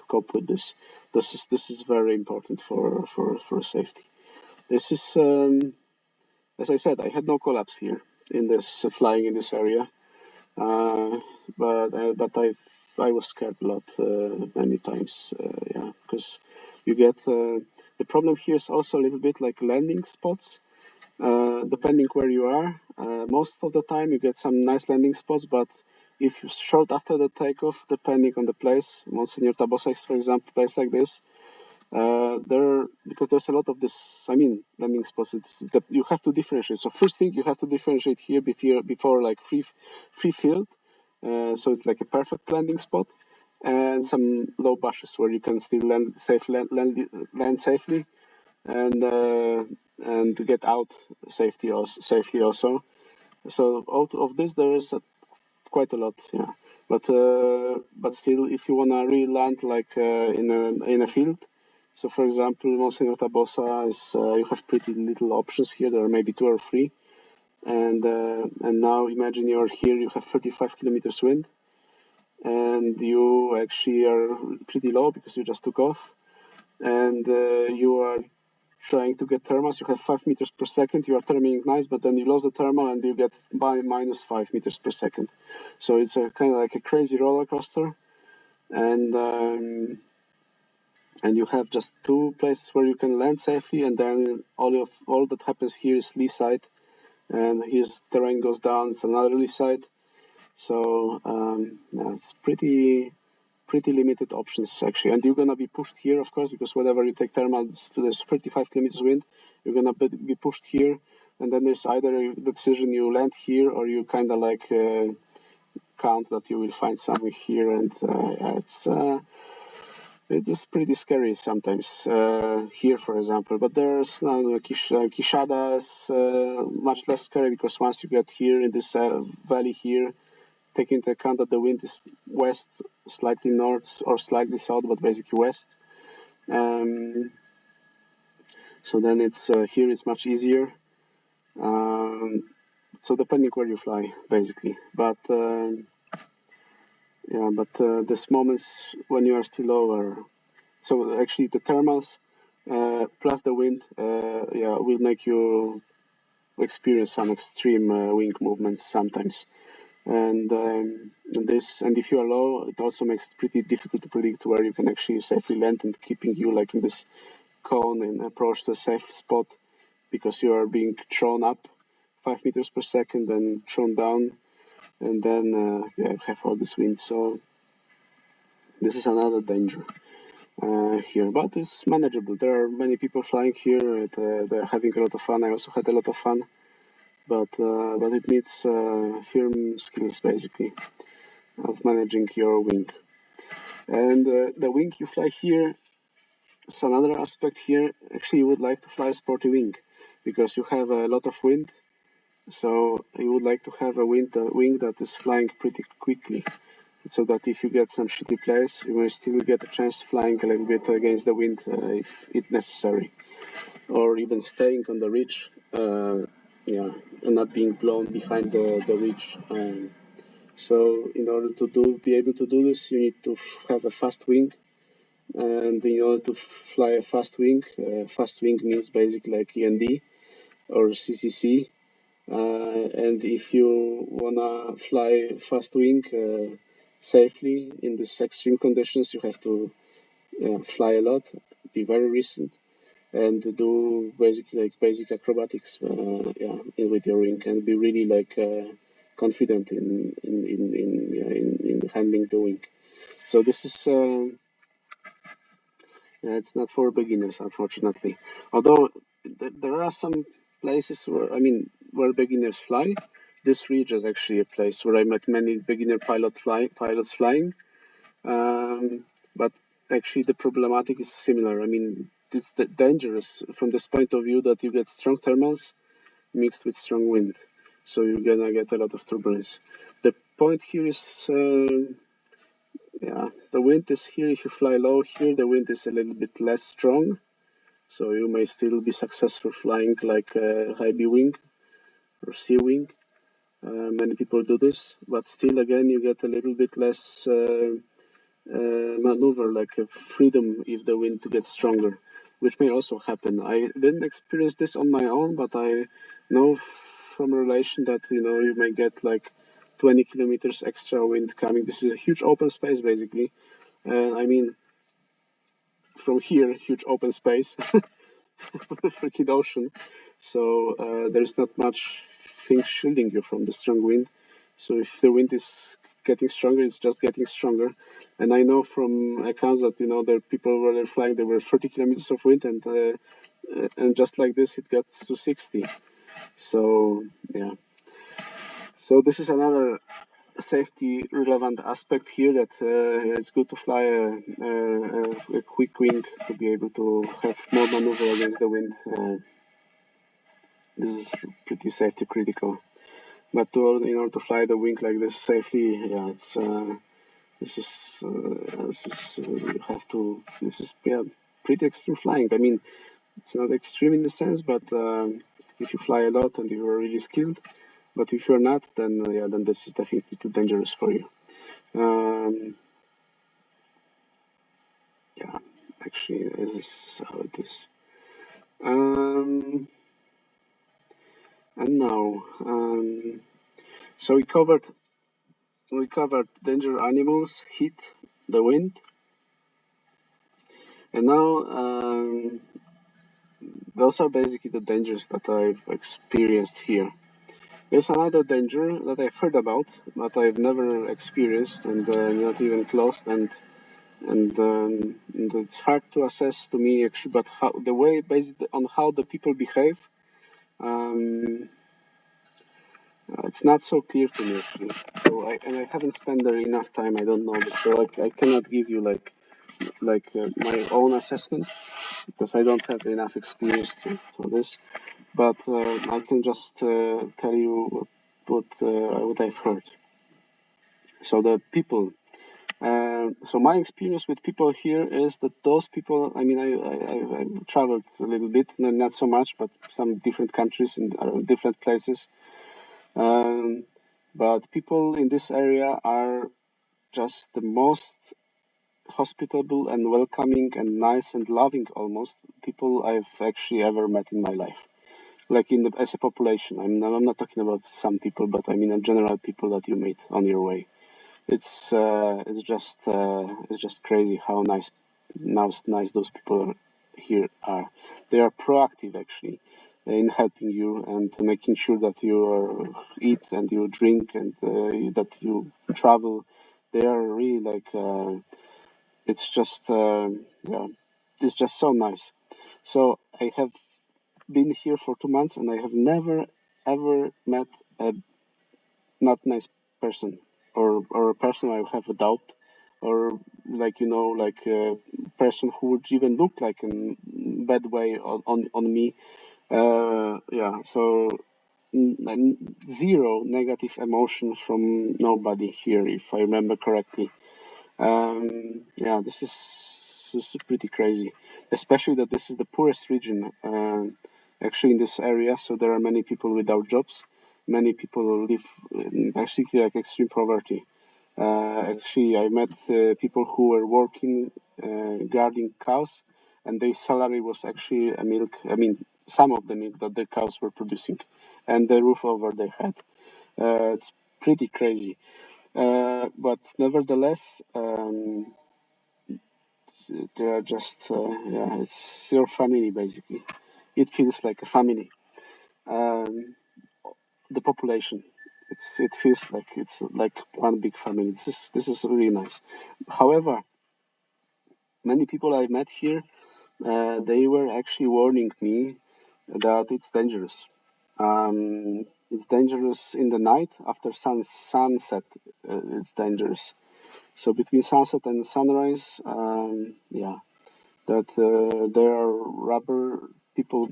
cope with this. This is very important for safety. This is as I said, I had no collapse here in this flying in this area, uh, but I was scared a lot many times. Yeah, because you get the problem here is also a little bit like landing spots. Depending where you are, most of the time you get some nice landing spots, but if you're short after the takeoff, depending on the place, Monsignor Tabosa is, for example, place like this, because there's a lot of this, I mean, landing spots, you have to differentiate. So first thing, you have to differentiate here before like free field, so it's like a perfect landing spot, and some low bushes where you can still land safely, and get out safely also. So out of this, there is quite a lot, yeah. But still, if you wanna really land like in a field, so for example, Monsignor Tabosa is you have pretty little options here. There are maybe 2 or 3, and now imagine you're here. You have 35 kilometers wind, and you actually are pretty low because you just took off, and you are trying to get thermals. You have 5 meters per second. You are therming nice, but then you lose the thermal and you get by minus 5 meters per second. So it's a kind of like a crazy roller coaster, and you have just 2 places where you can land safely, and then all that happens here is lee side, and here's terrain goes down. It's another lee side. So yeah, it's pretty limited options actually, and you're gonna be pushed here, of course, because whenever you take thermal, there's 35 kilometers wind. You're gonna be pushed here, and then there's either the decision you land here, or you kind of like count that you will find something here, and it is pretty scary sometimes here, for example. But there's Quixada is much less scary, because once you get here in this valley here, take into account that the wind is west, slightly north, or slightly south, but basically west. So then it's here it's much easier. So depending where you fly, basically. But Yeah, but this moments when you are still lower. So actually, the thermals plus the wind, yeah, will make you experience some extreme wing movements sometimes. And if you are low, it also makes it pretty difficult to predict where you can actually safely land and keeping you like in this cone and approach to a safe spot because you are being thrown up 5 meters per second and thrown down, and then yeah, have all this wind. So this is another danger here, but it's manageable. There are many people flying here. And, they're having a lot of fun. I also had a lot of fun, but it needs firm skills basically of managing your wing. And the wing you fly here, it's another aspect here. Actually, you would like to fly a sporty wing because you have a lot of wind. So you would like to have a wing that is flying pretty quickly, so that if you get some shitty place, you may still get a chance flying a little bit against the wind if it's necessary, or even staying on the ridge, yeah, and not being blown behind the ridge. So in order to be able to do this, you need to have a fast wing, and in order to fly a fast wing means basically like END or CCC. And if you wanna fly fast wing safely in these extreme conditions, you have to fly a lot, be very recent, and do basically like basic acrobatics, yeah, with your wing, and be really like confident in handling the wing. So this is yeah, it's not for beginners, unfortunately. Although there are some places where where beginners fly. This ridge is actually a place where I met many beginner pilots flying. But actually, the problematic is similar. I mean, it's dangerous from this point of view that you get strong thermals mixed with strong wind, so you're gonna get a lot of turbulence. The point here is, yeah, the wind is here. If you fly low here, the wind is a little bit less strong, so you may still be successful flying like a high B wing or C wing. Many people do this, but still, again, you get a little bit less maneuver, like freedom, if the wind gets stronger, which may also happen. I didn't experience this on my own, but I know from a relation that you may get like 20 kilometers extra wind coming. This is a huge open space, basically. I mean, from here, huge open space, the freaking ocean. So there's not much thing shielding you from the strong wind. So if the wind is getting stronger, it's just getting stronger. And I know from accounts that there people were flying, there were 30 kilometers of wind, and just like this, it gets to 60. So yeah. So this is another safety relevant aspect here, that it's good to fly a quick wing to be able to have more maneuver against the wind. This is pretty safety critical. But in order to fly the wing like this safely, yeah, it's you have to. This is pretty extreme flying. I mean, it's not extreme in the sense, but if you fly a lot and you are really skilled, but if you're not, then yeah, then this is definitely too dangerous for you. Yeah, actually, this is how it is. And now, so we covered danger animals, heat, the wind, and now those are basically the dangers that I've experienced here. There's another danger that I've heard about, but I've never experienced, and not even close, and it's hard to assess to me actually. But how the way based on how the people behave, um, it's not so clear to me actually. So I haven't spent there enough time. I don't know this, so I cannot give you like my own assessment because I don't have enough experience to this. But I can just tell you what I've heard. So the people. So my experience with people here is that those people. I mean, I traveled a little bit, not so much, but some different countries and different places. But people in this area are just the most hospitable and welcoming and nice and loving almost people I've actually ever met in my life. Like as a population, I'm not talking about some people, but I mean in general people that you meet on your way. It's just crazy how nice those people here are. They are proactive actually in helping you and making sure that you eat and you drink and that you travel. They are really like it's just yeah, it's just so nice. So I have been here for 2 months and I have never ever met a not nice person or a person I have a doubt or like like a person who would even look like in bad way on me. Yeah, so zero negative emotion from nobody here, if I remember correctly. Yeah, this is pretty crazy, especially that this is the poorest region actually in this area. So there are many people without jobs. Many people live in basically like extreme poverty. Actually, I met people who were working guarding cows, and their salary was actually a milk. I mean, some of the milk that the cows were producing, and the roof over their head. It's pretty crazy. But nevertheless, they are just yeah, it's your family basically. It feels like a family. Um, the population, it feels like it's like one big family. This is really nice. However, many people I met here, they were actually warning me that it's dangerous. It's dangerous in the night after sunset. It's dangerous. So between sunset and sunrise, yeah, that there are robber people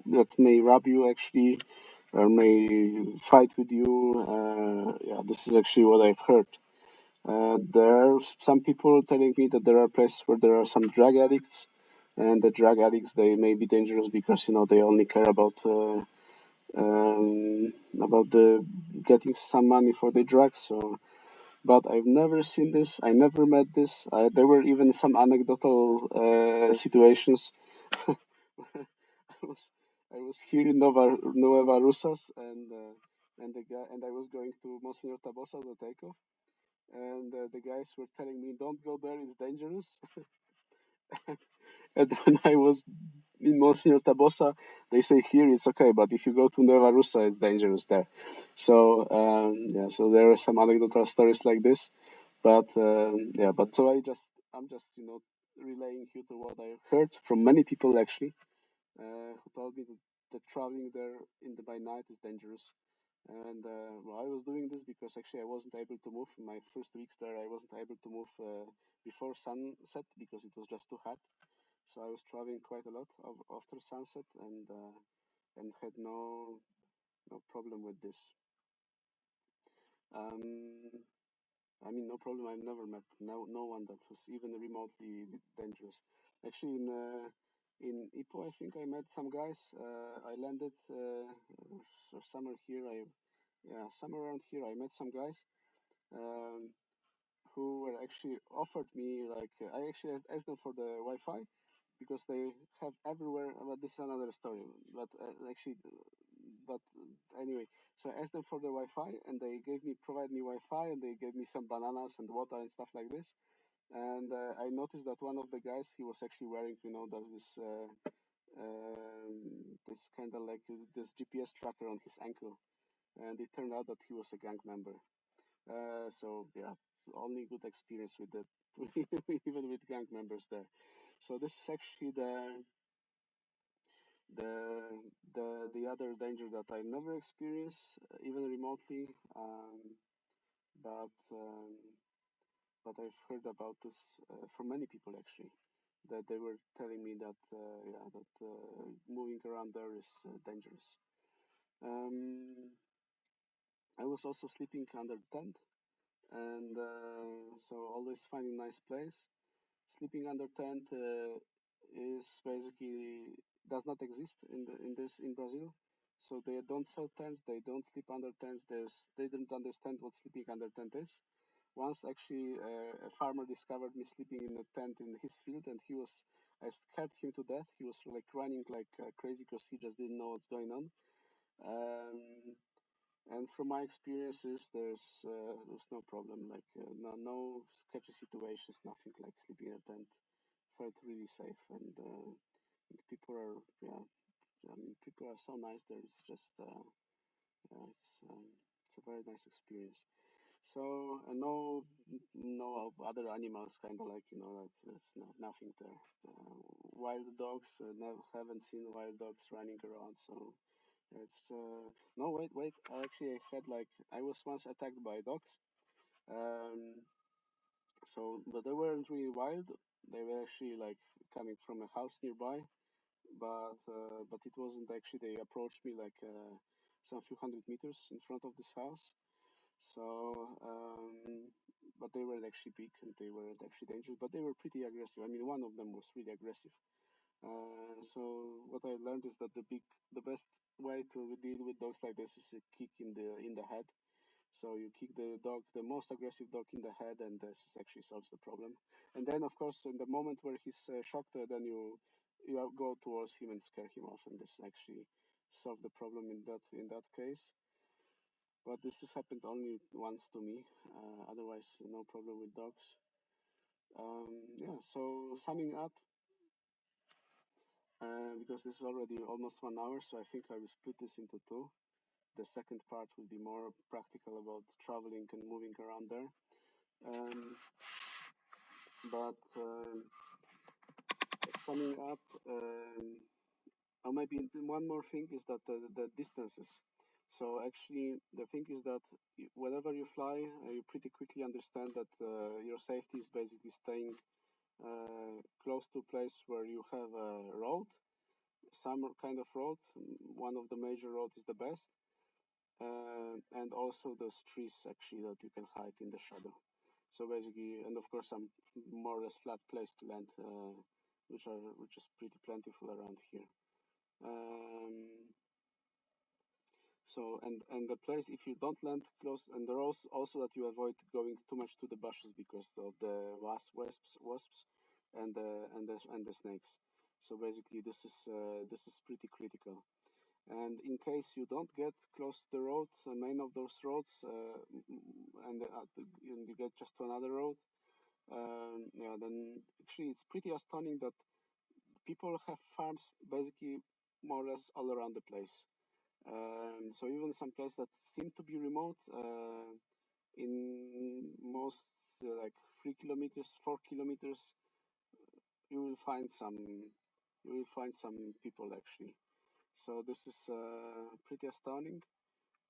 that may rob you actually or may fight with you. Yeah, this is actually what I've heard. There are some people telling me that there are places where there are some drug addicts, and the drug addicts they may be dangerous because they only care about the getting some money for the drugs. So but I've never seen this. I never met this. There were even some anecdotal situations. I was I was here in Nueva Rusas and the guy and I was going to Monsignor Tabosa the takeoff and the guys were telling me don't go there, it's dangerous. And when I was in Monsignor Tabosa, they say here it's okay, but if you go to Nueva Russa, it's dangerous there. So yeah, so there are some anecdotal stories like this. But yeah, but so I'm just relaying you to what I heard from many people actually, who told me that traveling there by night is dangerous. And well, I was doing this because actually I wasn't able to move in my first weeks there. I wasn't able to move before sunset because it was just too hot. So I was traveling quite a lot after sunset and had no problem with this. Um, I mean, no problem. I've never met no one that was even remotely dangerous. Actually, in Ipoh, I think I met some guys. I landed somewhere here. Yeah, somewhere around here. I met some guys um, who were actually offered me like I actually asked them for the Wi-Fi because they have everywhere. But this is another story. But actually, but anyway, so I asked them for the Wi-Fi, and they provide me Wi-Fi, and they gave me some bananas and water and stuff like this. And I noticed that one of the guys, he was actually wearing, this kind of like this GPS tracker on his ankle, and it turned out that he was a gang member. So yeah, only good experience with the even with gang members there. So this is actually the the other danger that I never experienced, even remotely. But but I've heard about this from many people actually, that they were telling me that yeah, that moving around there is dangerous. Um, I was also sleeping under tent, and so always finding nice place. Sleeping under tent is basically does not exist in Brazil. So they don't sell tents. They don't sleep under tents. They don't understand what sleeping under tent is. Once actually a farmer discovered me sleeping in a tent in his field, and I scared him to death. He was like running like crazy because he just didn't know what's going on. Um, and from my experiences, there's no problem, like no sketchy situations, nothing like sleeping in a tent. Felt really safe, and people are people are so nice there. It's just yeah, it's a very nice experience. So no other animals, kind of like nothing there. Wild dogs, never haven't seen wild dogs running around. So it's no wait. I was once attacked by dogs. Um, but they weren't really wild. They were actually like coming from a house nearby, but it wasn't actually. They approached me like some few hundred meters in front of this house. So, but they weren't actually big and they weren't actually dangerous, but they were pretty aggressive. I mean, one of them was really aggressive. So what I learned is that the best way to deal with dogs like this is a kick in the head. So you kick the most aggressive dog in the head, and this actually solves the problem. And then, of course, in the moment where he's shocked, then you go towards him and scare him off, and this actually solved the problem in that case. But this has happened only once to me. Otherwise, no problem with dogs. Yeah. So summing up, because this is already almost 1 hour, so I think I will split this into two. The second part will be more practical about traveling and moving around there. Um, but summing up, or maybe one more thing is that the distances. So actually, the thing is that whenever you fly, you pretty quickly understand that your safety is basically staying close to a place where you have a road, some kind of road. One of the major roads is the best, and also those trees actually that you can hide in the shadow. So basically, and of course, some more or less flat place to land, which is pretty plentiful around here. Um, and the place, if you don't land close, and there also that you avoid going too much to the bushes because of the wasps, and the snakes. So basically, this is pretty critical. And in case you don't get close to the road, the main of those roads, and you get just to another road, yeah, then actually it's pretty astounding that people have farms basically more or less all around the place. So even some places that seem to be remote, in most like 3 kilometers, 4 kilometers, you will find some people actually. So this is pretty astounding.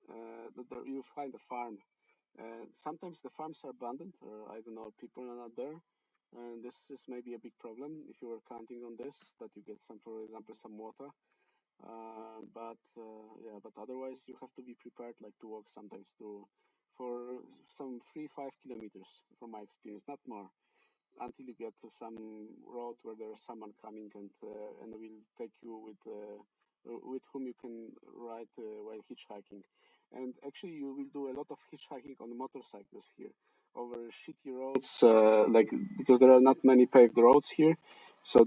That you find a farm. Sometimes the farms are abandoned, or I don't know, people are not there. And this is maybe a big problem if you are counting on this, that you get some, for example, some water. But otherwise you have to be prepared, like to walk sometimes for some 3-5 kilometers, from my experience, not more, until you get to some road where there's someone coming and will take you with whom you can ride while hitchhiking. And actually, you will do a lot of hitchhiking on motorcycles here over shitty roads, like because there are not many paved roads here, so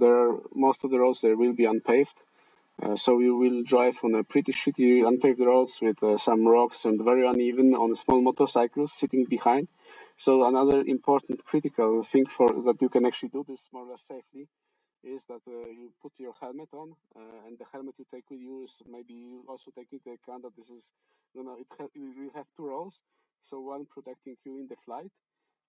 most of the roads there will be unpaved. So you will drive on a pretty shitty unpaved roads with some rocks and very uneven on small motorcycles sitting behind. So another important critical thing for that you can actually do this more or less safely is that you put your helmet on, and the helmet you take with you is maybe you also take into account that this is, you will have two roles. So one protecting you in the flight,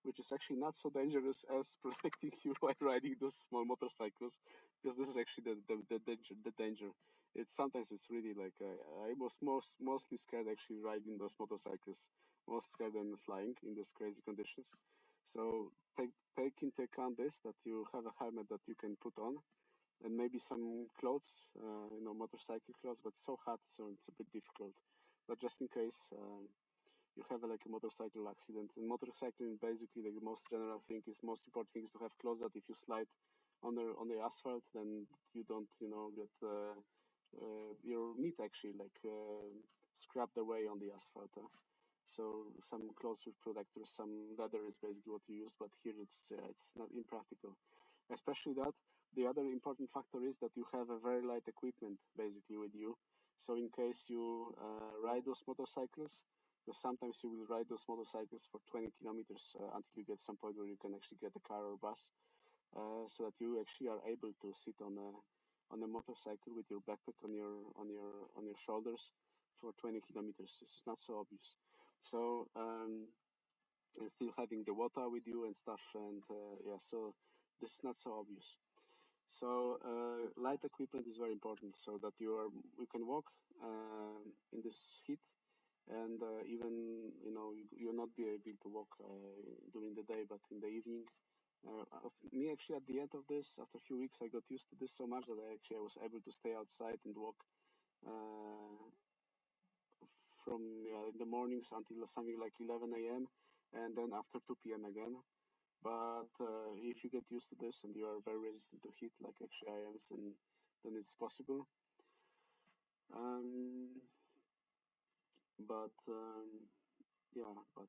which is actually not so dangerous as protecting you while riding those small motorcycles, because this is actually the danger. The danger. It's really like I was mostly scared actually riding those motorcycles, most scared than flying in these crazy conditions. So take into account this, that you have a helmet that you can put on, and maybe some clothes, motorcycle clothes, but it's so hot, so it's a bit difficult. But just in case. You have like a motorcycle accident. And motorcycling, basically, the most important thing is to have clothes that if you slide on the asphalt, then you don't, get your meat actually like scrapped away on the asphalt. So some clothes with protectors, some leather is basically what you use, but here it's not impractical. Especially that the other important factor is that you have a very light equipment basically with you. So in case you ride those motorcycles, because sometimes you will ride those motorcycles for 20 kilometers until you get some point where you can actually get a car or bus, so that you actually are able to sit on a motorcycle with your backpack on your shoulders for 20 kilometers. This is not so obvious. So and still having the water with you and stuff, and yeah, so this is not so obvious. So light equipment is very important, so that you can walk in this heat, and even you'll not be able to walk during the day, but in the evening. Me actually at the end of this, after a few weeks, I got used to this so much that I was able to stay outside and walk uh, from in the mornings until something like 11 a.m. and then after 2 p.m. again. But if you get used to this and you are very resistant to heat, like actually I am, then it's possible. Um, but yeah, but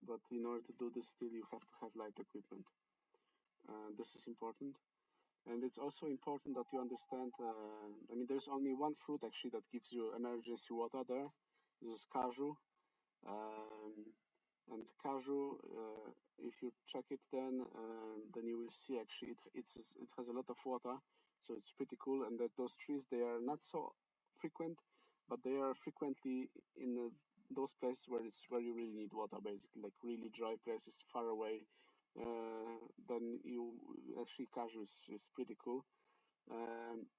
but in order to do this, still you have to have light equipment. This is important, and it's also important that you understand. I mean, there's only one fruit actually that gives you emergency water there. This is cashew. Um, and cashew, if you check it, then you will see actually it has a lot of water, so it's pretty cool. And that those trees, they are not so frequent, but they are frequently in those places where you really need water, basically, like really dry places far away. Then you actually cashew is pretty cool,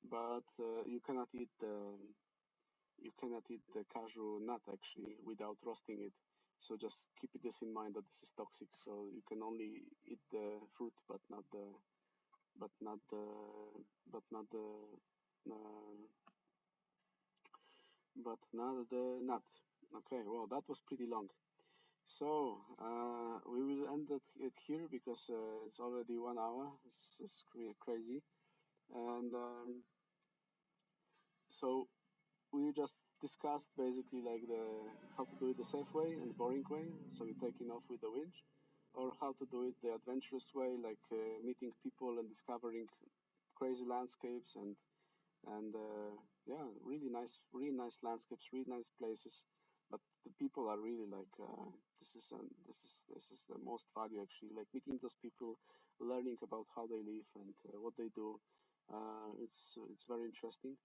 but you cannot eat the cashew nut actually without roasting it. So just keep this in mind that this is toxic. So you can only eat the fruit, but not the, but not the, uh, but not the nut. Okay, well that was pretty long. So we will end it here because it's already 1 hour. It's crazy, and so we just discussed basically like the how to do it the safe way and boring way, so you're taking off with the winch, or how to do it the adventurous way, like meeting people and discovering crazy landscapes and yeah, really nice landscapes, really nice places. But the people are really like this is the most value actually, like meeting those people, learning about how they live and what they do. It's very interesting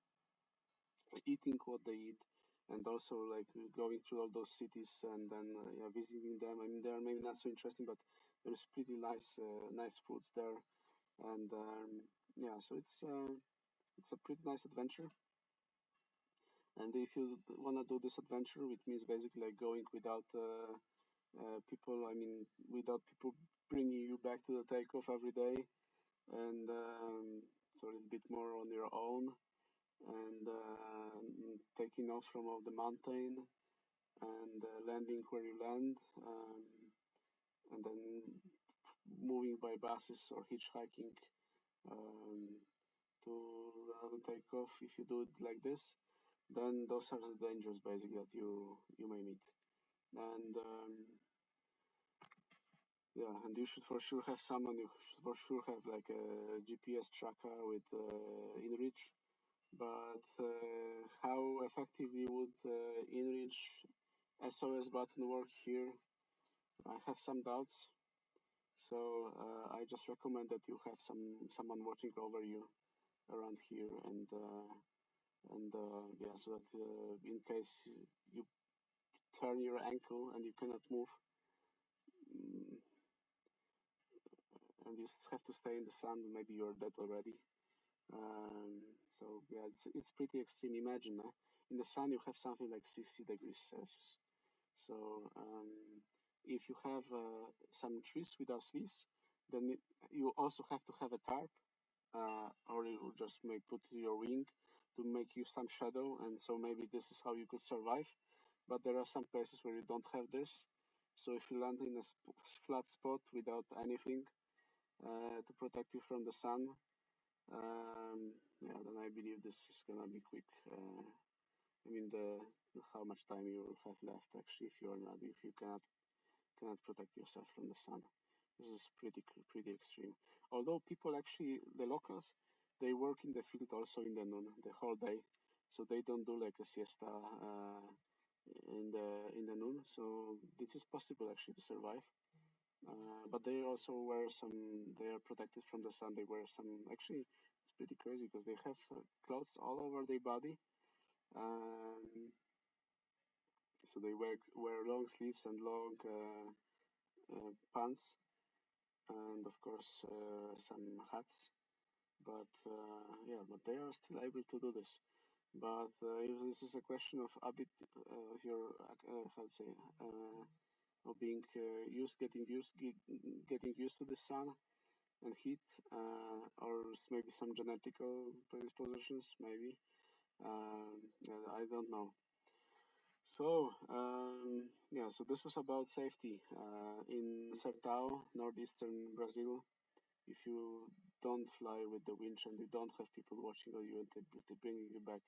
eating what they eat, and also like going through all those cities and then yeah, visiting them. I mean, they are maybe not so interesting, but there's pretty nice foods there, and yeah, so it's a pretty nice adventure. And if you want to do this adventure, which means basically like going without people, I mean, without people bringing you back to the takeoff every day, and so a little bit more on your own, and taking off from the mountain and landing where you land, and then moving by buses or hitchhiking um, to take off. If you do it like this, then those are the dangers basically that you may meet. And yeah, and you should for sure have someone. You should for sure have like a GPS tracker with InReach. But how effectively would InReach SOS button work here? I have some doubts. So I just recommend that you have someone watching over you around here, and yeah, so that in case you turn your ankle and you cannot move, mm, and you have to stay in the sun, maybe you're dead already. So yeah, it's pretty extreme. Imagine in the sun you have something like 60 degrees Celsius. So if you have some trees without leaves, then you also have to have a tarp, or you just may put your wing to make you some shadow, and so maybe this is how you could survive. But there are some places where you don't have this. So if you land in a flat spot without anything to protect you from the sun, Yeah, then I believe this is gonna be quick. I mean, the how much time you will have left actually if you cannot protect yourself from the sun. This is pretty extreme. Although people actually, the locals, they work in the field also in the noon the whole day, so they don't do like a siesta in the noon. So this is possible actually to survive. But they also wear some. They are protected from the sun. They wear some. Actually, it's pretty crazy because they have clothes all over their body. Um, so they wear long sleeves and long pants, and of course some hats. But yeah, but they are still able to do this. But if this is a question of habit, of your how to say, of being getting used to the sun and heat, or maybe some genetical predispositions, maybe. Yeah, I don't know. So yeah, so this was about safety in Sertao, northeastern Brazil. If you don't fly with the winch and you don't have people watching on you and they bringing you back,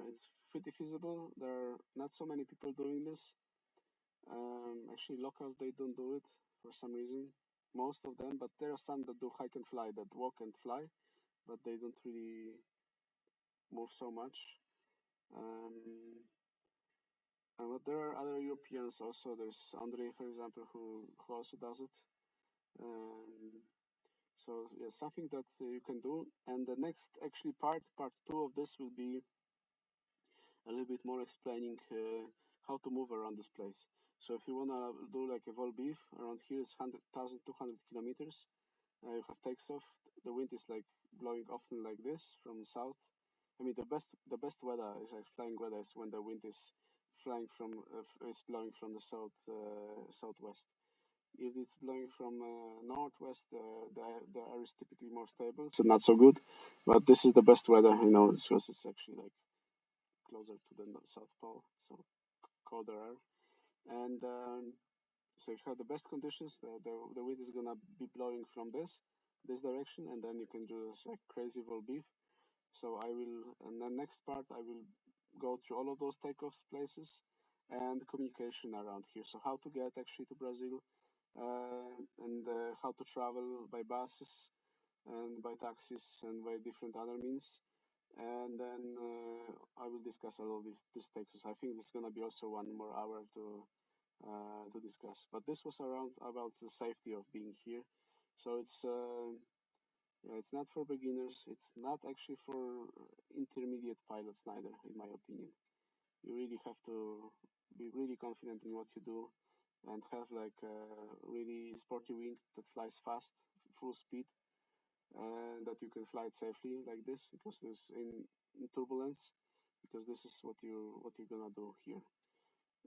it's pretty feasible. There are not so many people doing this. Actually, locals they don't do it for some reason. Most of them, but there are some that do hike and fly, that walk and fly, but they don't really move so much. Um, but there are other Europeans also. There's Andre, for example, who also does it. Um, so yeah, something that you can do. And the next actually part two of this will be a little bit more explaining how to move around this place. So if you wanna do like a Volbiv around here is 1,200 kilometers. You have takes off. The wind is like blowing often like this from south. I mean the best weather is like flying weather is when the wind is flying from is blowing from the southwest. If it's blowing from northwest, the air is typically more stable, so not so good. But this is the best weather, because it's actually like closer to the South Pole, so colder air. And so if you have the best conditions, the wind is gonna be blowing from this direction, and then you can do this like crazy Volbiv. So I will, and the next part I will go through all of those takeoffs places and communication around here. So how to get actually to Brazil, and how to travel by buses and by taxis and by different other means. And then I will discuss all of these texts. I think this is gonna be also 1 more hour to discuss. But this was around about the safety of being here. So yeah, it's not for beginners. It's not actually for intermediate pilots neither, in my opinion. You really have to be really confident in what you do and have like a really sporty wing that flies fast, full speed, and that you can fly it safely like this because there's in turbulence, because this is what you're gonna do here.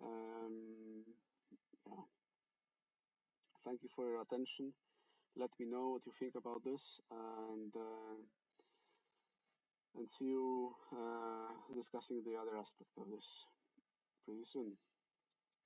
Um, yeah. Thank you for your attention. Let me know what you think about this, and see you discussing the other aspect of this pretty soon.